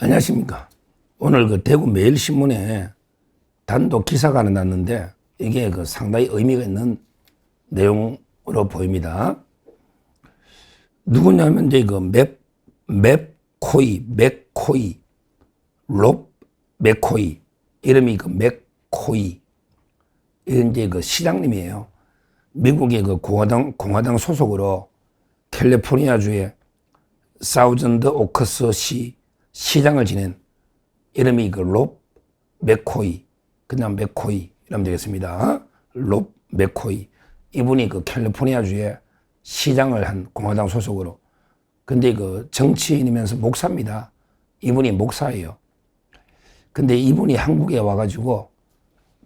안녕하십니까. 오늘 그 대구 매일신문에 단독 기사가 하나 났는데 이게 그 상당히 의미가 있는 내용으로 보입니다. 누구냐면 이제 그 맥코이, 롭 맥코이, 이름이 그 맥코이. 이런 이제 그 시장님이에요. 미국의 그 공화당 소속으로 캘리포니아주의 사우전드 오크스 시 시장을 지낸 이름이 그 롭 맥코이, 그냥 맥코이 이러면 되겠습니다. 롭 맥코이. 이분이 그 캘리포니아주의 시장을 한 공화당 소속으로. 근데 그 정치인이면서 목사입니다. 이분이 목사예요. 근데 이분이 한국에 와가지고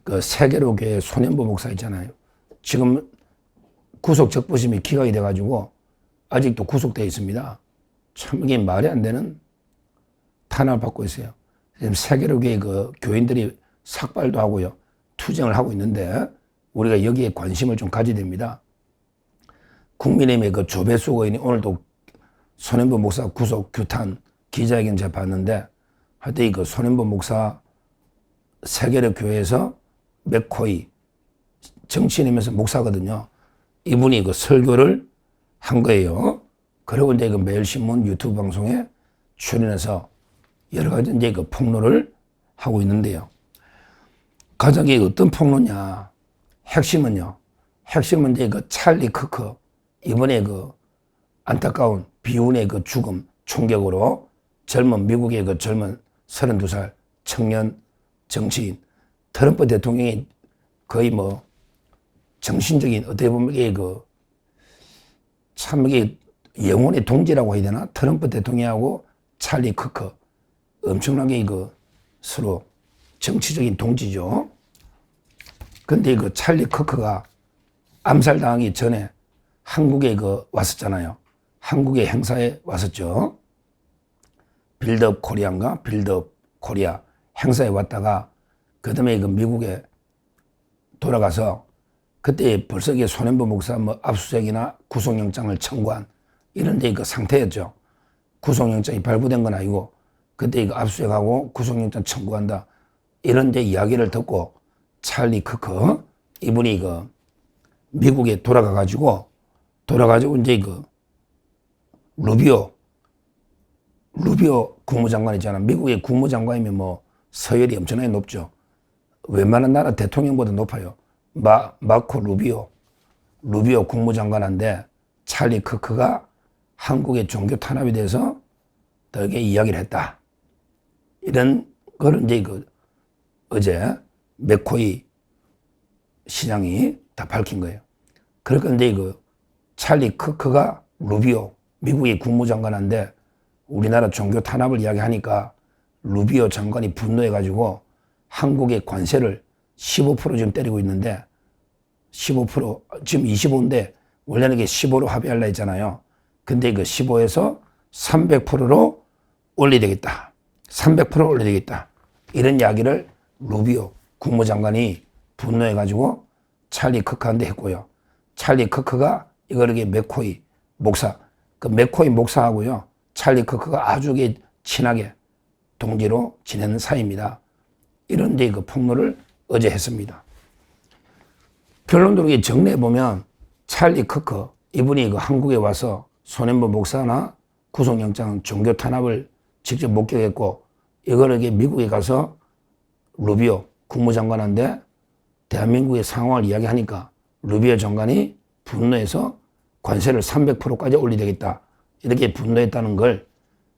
그 세계로교회 소년부 목사 있잖아요. 지금 구속 적부심이 기각이 돼가지고 아직도 구속되어 있습니다. 참 이게 말이 안 되는 탄압을 받고 있어요. 지금 세계로교회 그 교인들이 삭발도 하고요. 투쟁을 하고 있는데 우리가 여기에 관심을 좀 가져야 됩니다. 국민의힘의 그 조배수 의원이 오늘도 소년부 목사 구속 규탄 기자회견 제가 봤는데 하여튼 이 그 소년부 목사 세계로교회에서 맥코이 정치인이면서 목사거든요. 이분이 그 설교를 한 거예요. 그리고 이제 그 매일신문 유튜브 방송에 출연해서 여러 가지 이제 그 폭로를 하고 있는데요. 가장 어떤 폭로냐. 핵심은 이제 그 찰리 크크. 이번에 그 안타까운 비운의 그 죽음 총격으로 미국의 그 젊은 32살 청년 정치인 트럼프 대통령이 거의 뭐 정신적인 어떻게 보면 이게 참 이게 영혼의 동지라고 해야 되나? 트럼프 대통령하고 찰리 크크 엄청나게 서로 정치적인 동지죠. 근데 그 찰리 크크가 암살당하기 전에 한국에 왔었잖아요. 한국의 행사에 왔었죠. 빌드업 코리아인가? 빌드업 코리아 행사에 왔다가 그 다음에 미국에 돌아가서 그때 벌써 소년부 목사 압수수색이나 구속영장을 청구한 이런 데 상태였죠. 구속영장이 발부된 건 아니고 그때 압수수색하고 구속영장 청구한다. 이런 데 이야기를 듣고 찰리 크크 이분이 미국에 돌아가가지고 이제 루비오 국무장관 있잖아. 미국의 국무장관이면 뭐 서열이 엄청나게 높죠. 웬만한 나라 대통령보다 높아요. 마코 루비오 국무장관한테 찰리 크크가 한국의 종교 탄압에 대해서 되게 이야기를 했다. 이런 거를 이제 어제 맥코이 시장이 다 밝힌 거예요. 그러니까 이제 찰리 크크가 루비오 미국의 국무장관한테 우리나라 종교 탄압을 이야기하니까 루비오 장관이 분노해가지고 한국의 관세를 15% 지금 때리고 있는데 15% 지금 25인데 원래는 이게 15로 합의하려 했잖아요. 근데 15에서 300%로 올려야 되겠다. 300% 올려야 되겠다. 이런 이야기를 루비오 국무장관이 분노해가지고 찰리 크크한테 했고요. 찰리 크크가 이걸 맥코이 목사, 그 맥코이 목사하고요. 찰리 크크가 아주 친하게 동지로 지내는 사이입니다. 이런 이제 폭로를 어제 했습니다. 결론적으로 정리해 보면 찰리 크크 이분이 한국에 와서 소년부 목사나 구속영장 종교 탄압을 직접 목격했고 이걸 미국에 가서 루비오 국무장관한테 대한민국의 상황을 이야기하니까 루비오 장관이 분노해서 관세를 300%까지 올려야 되겠다. 이렇게 분노했다는 걸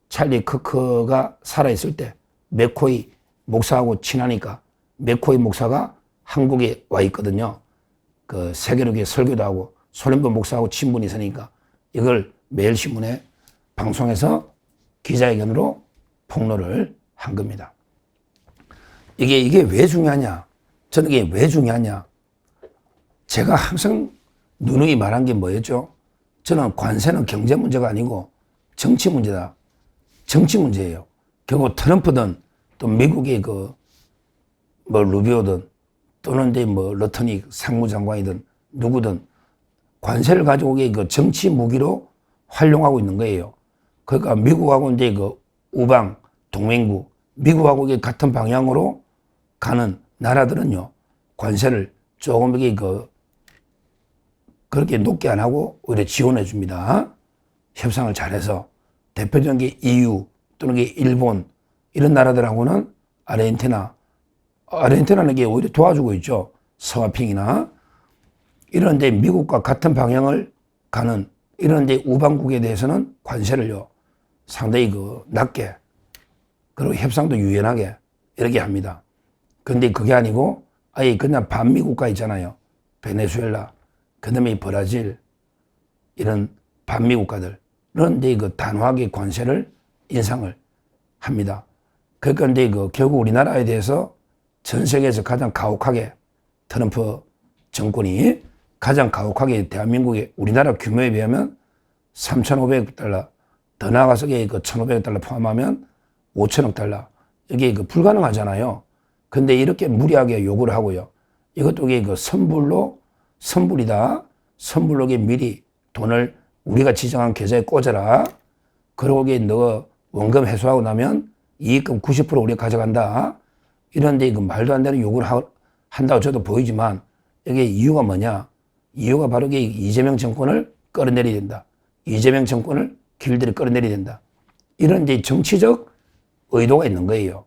찰리 크크가 살아있을 때 맥코이 목사하고 친하니까 맥코이 목사가 한국에 와 있거든요. 그 세계로교회 설교도 하고 소년부 목사하고 친분이 있으니까 이걸 매일신문에 방송에서 기자회견으로 폭로를 한 겁니다. 이게 왜 중요하냐? 저는 이게 왜 중요하냐? 제가 항상 누누이 말한 게 뭐였죠? 저는 관세는 경제 문제가 아니고 정치 문제다. 정치 문제예요. 결국 트럼프든 또 미국의 루비오든 또는 이제 러터닉 상무장관이든 누구든 관세를 가지고 정치 무기로 활용하고 있는 거예요. 그러니까 미국하고 이제 우방 동맹국, 미국하고 이게 같은 방향으로 가는 나라들은요, 관세를 조금 이게 그렇게 높게 안 하고 오히려 지원해 줍니다. 협상을 잘해서. 대표적인 게 EU 또는 게 일본 이런 나라들하고는 아르헨티나는 게 오히려 도와주고 있죠. 스와핑이나. 이런데 미국과 같은 방향을 가는 이런데 우방국에 대해서는 관세를요, 상당히 낮게, 그리고 협상도 유연하게 이렇게 합니다. 근데 그게 아니고 아예 그냥 반미국가 있잖아요. 베네수엘라, 그 다음에 브라질, 이런 반미국가들. 그런데 단호하게 관세를 인상을 합니다. 그런데 결국 우리나라에 대해서 전 세계에서 가장 가혹하게 트럼프 정권이 가장 가혹하게 대한민국의 우리나라 규모에 비하면 3,500억 달러, 더 나아가서 1,500억 달러 포함하면 5천억 달러. 이게 불가능하잖아요. 근데 이렇게 무리하게 요구를 하고요. 이것도 이게 선불이다. 선불로 미리 돈을 우리가 지정한 계좌에 꽂아라. 그러고 너 원금 회수하고 나면 이익금 90% 우리가 가져간다. 이런데 말도 안 되는 요구를 한다고 저도 보이지만 이게 이유가 뭐냐? 이유가 바로 이재명 정권을 끌어내려야 된다. 이재명 정권을 길들이 끌어내려야 된다. 이런 이제 정치적 의도가 있는 거예요.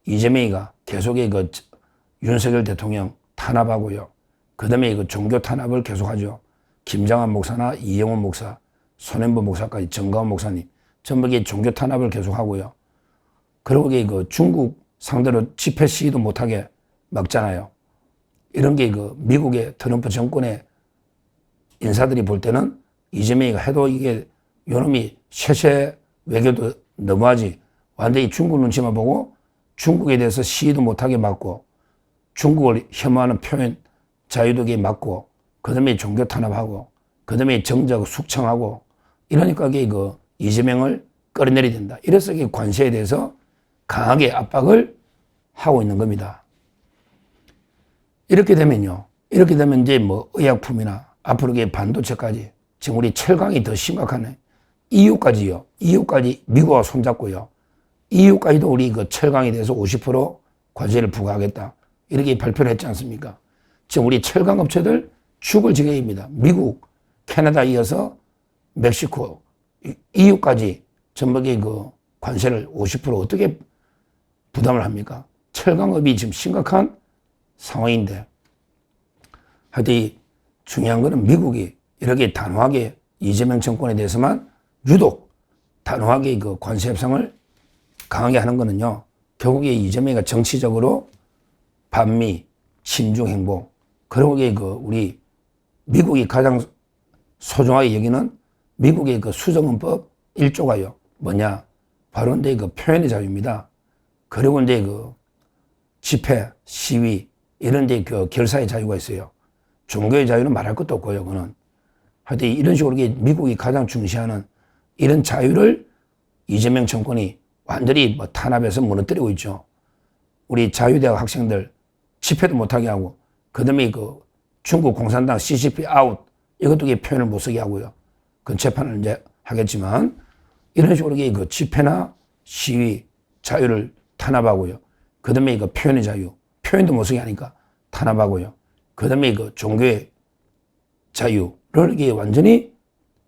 이재명이가 계속 윤석열 대통령 탄압하고요. 그 다음에 종교 탄압을 계속하죠. 김장한 목사나 이영훈 목사, 손현보 목사까지 정가원 목사님 전부 종교 탄압을 계속하고요. 그리고 중국 상대로 집회 시위도 못하게 막잖아요. 이런 게 미국의 트럼프 정권의 인사들이 볼 때는 이재명이가 해도 이게 요놈이 쉐쉐 외교도 너무하지. 완전히 중국 눈치만 보고 중국에 대해서 시위도 못하게 막고 중국을 혐오하는 표현 자유도 막고 그 다음에 종교 탄압하고 그 다음에 정적 숙청하고 이러니까 이게 이재명을 끌어내려야 된다. 이래서 이게 관세에 대해서 강하게 압박을 하고 있는 겁니다. 이렇게 되면 이제 의약품이나 앞으로 반도체까지 지금 우리 철강이 더 심각하네. EU까지요. EU까지 미국과 손잡고요. EU까지도 우리 철강에 대해서 50% 관세를 부과하겠다. 이렇게 발표를 했지 않습니까? 지금 우리 철강 업체들 죽을 지경입니다. 미국, 캐나다 이어서 멕시코, EU까지 전부의 관세를 50% 어떻게 부담을 합니까? 철강업이 지금 심각한 상황인데, 하여튼 중요한 거는 미국이 이렇게 단호하게 이재명 정권에 대해서만 유독 단호하게 관세 협상을 강하게 하는 거는요, 결국에 이재명이가 정치적으로 반미, 친중 행보, 그리고 우리 미국이 가장 소중하게 여기는 미국의 수정헌법 1조가요. 뭐냐? 바로 이제 표현의 자유입니다. 그리고 이제 집회, 시위, 이런 데 결사의 자유가 있어요. 종교의 자유는 말할 것도 없고요, 그거는. 하여튼 이런 식으로 미국이 가장 중시하는 이런 자유를 이재명 정권이 완전히 탄압해서 무너뜨리고 있죠. 우리 자유대학 학생들 집회도 못하게 하고, 그 다음에 중국 공산당 CCP 아웃, 이것도 표현을 못 쓰게 하고요. 그 재판을 이제 하겠지만, 이런 식으로 집회나 시위 자유를 탄압하고요. 그 다음에 표현의 자유, 표현도 못 쓰게 하니까 탄압하고요. 그 다음에 종교의 자유를 완전히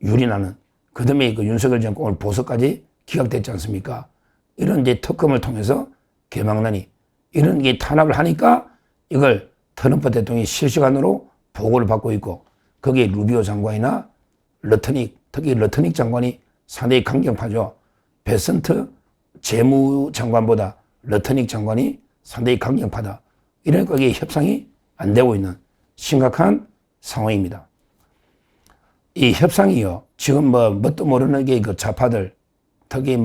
유린하는, 그 다음에 윤석열 정권 보석까지 기각됐지 않습니까? 이런 이제 특검을 통해서 개망나니, 이런 게 탄압을 하니까 이걸 트럼프 대통령이 실시간으로 보고를 받고 있고, 거기에 루비오 장관이나 러트닉, 특히 러트닉 장관이 상당히 강경파죠. 베센트 재무장관보다 러트닉 장관이 상당히 강경파다. 이러니까 이게 협상이 안 되고 있는 심각한 상황입니다. 이 협상이요, 지금 뭣도 모르는 게 좌파들, 특히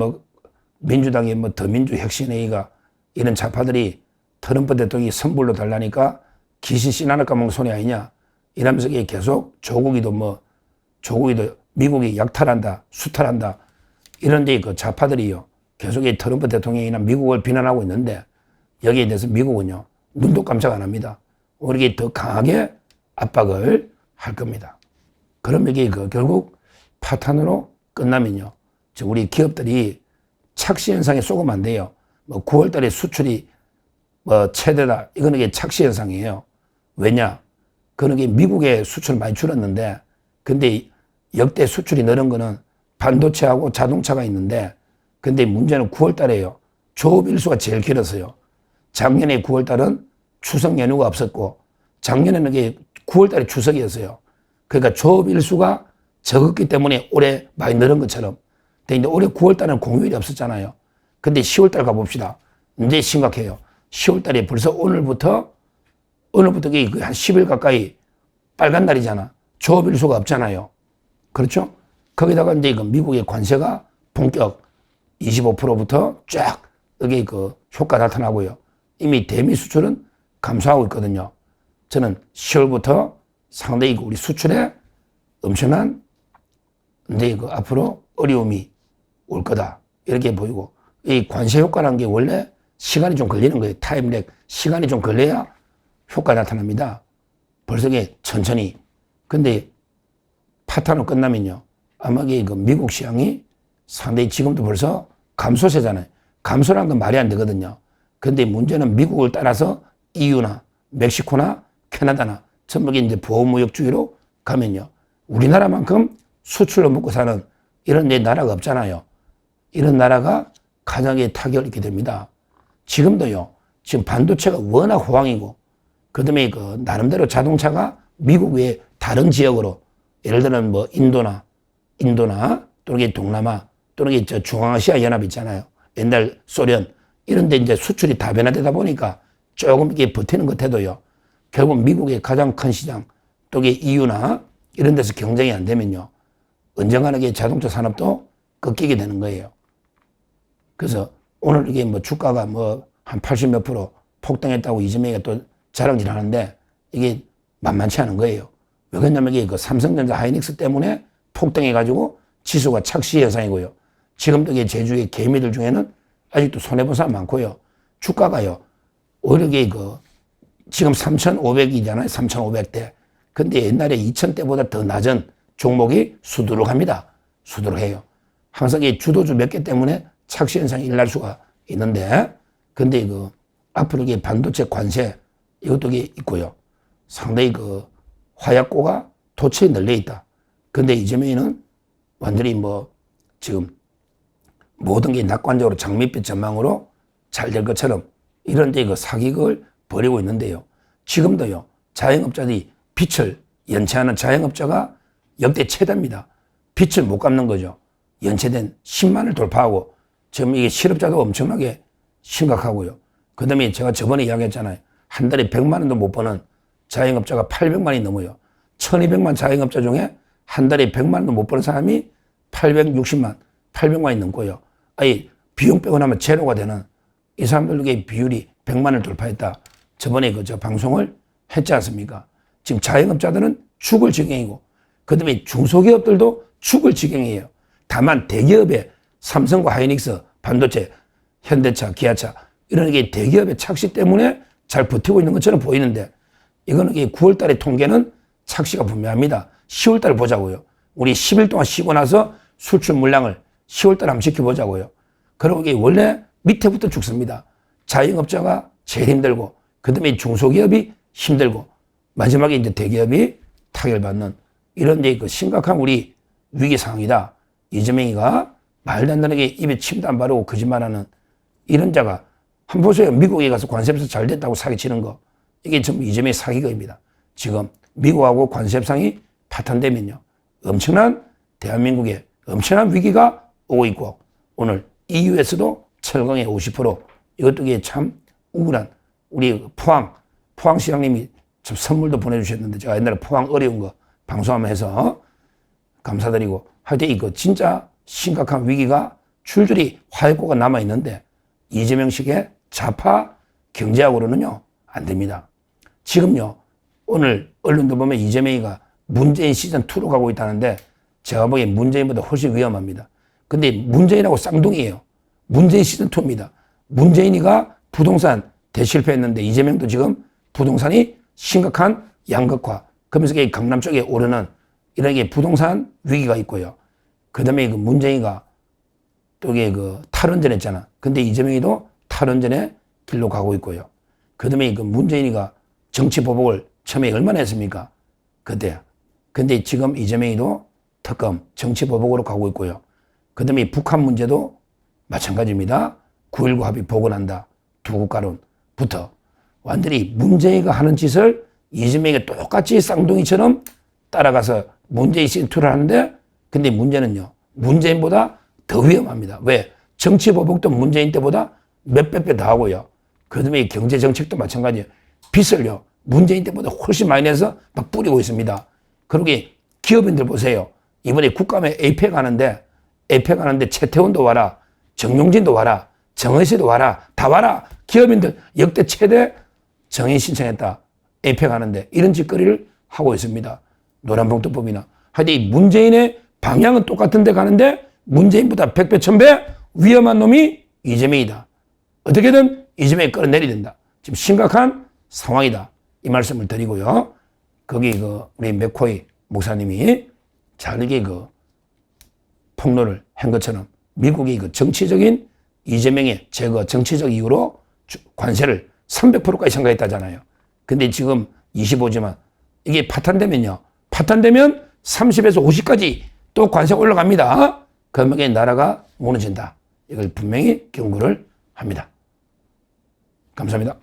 민주당의 더민주 혁신회의가 이런 좌파들이 트럼프 대통령이 선불로 달라니까 귀신 씨나나 까먹은 소리 아니냐 이러면서 계속 조국이도 미국이 약탈한다, 수탈한다, 이런데 좌파들이요 계속 트럼프 대통령이나 미국을 비난하고 있는데, 여기에 대해서 미국은요 눈도 깜짝 안 합니다. 우리에게 더 강하게 압박을 할 겁니다. 그러면 이게 결국 파탄으로 끝나면요, 우리 기업들이 착시 현상에 속으면 안 돼요. 뭐 9월 달에 수출이 뭐 최대다. 이거는 이게 착시 현상이에요. 왜냐? 그는 게 미국에 수출 많이 줄었는데, 근데 역대 수출이 늘은 거는 반도체하고 자동차가 있는데, 근데 문제는 9월 달에요. 조업 일수가 제일 길었어요. 작년에 9월 달은 추석 연휴가 없었고, 작년에는 이게 9월 달에 추석이었어요. 그러니까 조업 일수가 적었기 때문에 올해 많이 늘은 것처럼. 근데 올해 9월 달은 공휴일이 없었잖아요. 근데 10월 달 가봅시다. 이제 심각해요. 10월 달에 벌써 오늘부터 한 10일 가까이 빨간 날이잖아. 조업 일수가 없잖아요. 그렇죠? 거기다가 이제 미국의 관세가 본격 25%부터 쫙 여기 그 효과 나타나고요. 이미 대미 수출은 감소하고 있거든요. 저는 10월부터 상당히 우리 수출에 엄청난 이제 그 앞으로 어려움이 올 거다. 이렇게 보이고, 이 관세 효과라는 게 원래 시간이 좀 걸리는 거예요. 타임렉. 시간이 좀 걸려야 효과 나타납니다. 벌써 이게 천천히. 근데 파탄으로 끝나면요. 아마 이게 그 미국 시장이 상당히 지금도 벌써 감소세잖아요. 감소라는 건 말이 안 되거든요. 근데 문제는 미국을 따라서 EU나 멕시코나 캐나다나 전부 이제 보호무역주의로 가면요. 우리나라만큼 수출로 먹고 사는 이런 데 나라가 없잖아요. 이런 나라가 가장에 타격을 입게 됩니다. 지금도요. 지금 반도체가 워낙 호황이고, 그 다음에 그 나름대로 자동차가 미국 외에 다른 지역으로, 예를 들면 뭐 인도나 또는 동남아 또는 저 중앙아시아 연합 있잖아요. 옛날 소련 이런 데 이제 수출이 다변화되다 보니까 조금 이게 버티는 것 해도요. 결국 미국의 가장 큰 시장 또 이게 EU나 이런 데서 경쟁이 안 되면요. 언젠가는 이게 자동차 산업도 꺾이게 되는 거예요. 그래서 오늘 이게 뭐 주가가 뭐 한 80 몇 프로 폭등했다고 이재명이가 또 자랑질 하는데 이게 만만치 않은 거예요. 왜 그러냐면 이게 그 삼성전자 하이닉스 때문에 폭등해가지고 지수가 착시 현상이고요. 지금도 이게 제주의 개미들 중에는 아직도 손해본 사람 많고요. 주가가요. 오히려 이게 그 지금 3,500이잖아요. 3,500대. 근데 옛날에 2,000대보다 더 낮은 종목이 수두룩합니다. 수두룩해요. 항상 이 주도주 몇 개 때문에 착시 현상이 일어날 수가 있는데, 근데 그 앞으로 이게 반도체 관세 이것도 이게 있고요. 상당히 그 화약고가 도처에 널려 있다. 근데 이재명이는 완전히 뭐 지금 모든 게 낙관적으로 장밋빛 전망으로 잘 될 것처럼 이런 데 그 사기극을 벌이고 있는데요. 지금도요. 자영업자들이 빚을 연체하는 자영업자가 역대 최다입니다. 빚을 못 갚는 거죠. 연체된 10만을 돌파하고 지금 이게 실업자도 엄청나게 심각하고요. 그 다음에 제가 저번에 이야기했잖아요. 한 달에 100만 원도 못 버는 자영업자가 800만이 넘어요. 1200만 자영업자 중에 한 달에 100만 원도 못 버는 사람이 860만, 800만이 넘고요. 아니, 비용 빼고 나면 제로가 되는 이 사람들에게 비율이 100만을 돌파했다. 저번에 저 방송을 했지 않습니까? 지금 자영업자들은 죽을 지경이고, 그 다음에 중소기업들도 죽을 지경이에요. 다만 대기업의 삼성과 하이닉스, 반도체, 현대차, 기아차, 이런 게 대기업의 착시 때문에 잘 버티고 있는 것처럼 보이는데, 이거는 9월 달의 통계는 착시가 분명합니다. 10월 달 보자고요. 우리 10일 동안 쉬고 나서 수출 물량을 10월 달 한번 지켜보자고요. 그리고 이게 원래 밑에부터 죽습니다. 자영업자가 제일 힘들고, 그 다음에 중소기업이 힘들고, 마지막에 이제 대기업이 타격을 받는 이런 데 그 심각한 우리 위기 상황이다. 이재명이가 말도 안 되는 게 입에 침도 안 바르고 거짓말하는 이런 자가 한번 보세요. 미국에 가서 관세협상 잘 됐다고 사기치는 거. 이게 전부 이재명의 사기극입니다. 지금 미국하고 관세협상이 파탄되면요. 엄청난 대한민국에 엄청난 위기가 오고 있고, 오늘 EU에서도 철강의 50% 이것도 이게 참 우울한 우리 포항 시장님이 참 선물도 보내주셨는데 제가 옛날에 포항 어려운 거 방송하면서 감사드리고, 하여튼 이거 진짜 심각한 위기가 줄줄이 화약고가 남아있는데 이재명식의 좌파 경제학으로는요 안 됩니다. 지금요 오늘 언론도 보면 이재명이가 문재인 시즌2로 가고 있다는데 제가 보기엔 문재인보다 훨씬 위험합니다. 근데 문재인하고 쌍둥이에요. 문재인 시즌2입니다. 문재인이가 부동산 대실패했는데 이재명도 지금 부동산이 심각한 양극화, 그러면서 강남 쪽에 오르는 이런 게 부동산 위기가 있고요. 그 다음에 그 문재인이가 또 이게 그 탈원전했잖아. 근데 이재명이도 탈원전의 길로 가고 있고요. 그다음에 그 문재인이가 정치 보복을 처음에 얼마나 했습니까? 그때야. 근데 지금 이재명이도 특검 정치 보복으로 가고 있고요. 그다음에 북한 문제도 마찬가지입니다. 9.19 합의 복원한다. 두 국가론부터 완전히 문재인이가 하는 짓을 이재명이 똑같이 쌍둥이처럼 따라가서 문재인 신투를 하는데, 근데 문제는요, 문재인보다 더 위험합니다. 왜? 정치 보복도 문재인 때보다 몇백 배 더 하고요. 그다음에 경제 정책도 마찬가지예요. 빚을요, 문재인 때보다 훨씬 많이 내서 막 뿌리고 있습니다. 그러게 기업인들 보세요. 이번에 국감에 에이펙 하는데 최태원도 와라, 정용진도 와라, 정의실도 와라, 다 와라. 기업인들 역대 최대 정인 신청했다. 에이펙 하는데 이런 짓거리를 하고 있습니다. 노란봉투법이나. 하여튼 문재인의 방향은 똑같은데 가는데 문재인보다 100배, 1000배 위험한 놈이 이재명이다. 어떻게든 이재명이 끌어내려야 된다. 지금 심각한 상황이다. 이 말씀을 드리고요. 거기 그 우리 맥코이 목사님이 잘게 그 폭로를 한 것처럼 미국이 그 정치적인 이재명의 제거 정치적 이유로 관세를 300%까지 생각했다잖아요. 근데 지금 25지만 이게 파탄되면요. 파탄되면 30에서 50까지 또 관세가 올라갑니다. 그러면 나라가 무너진다. 이걸 분명히 경고를 합니다. 감사합니다.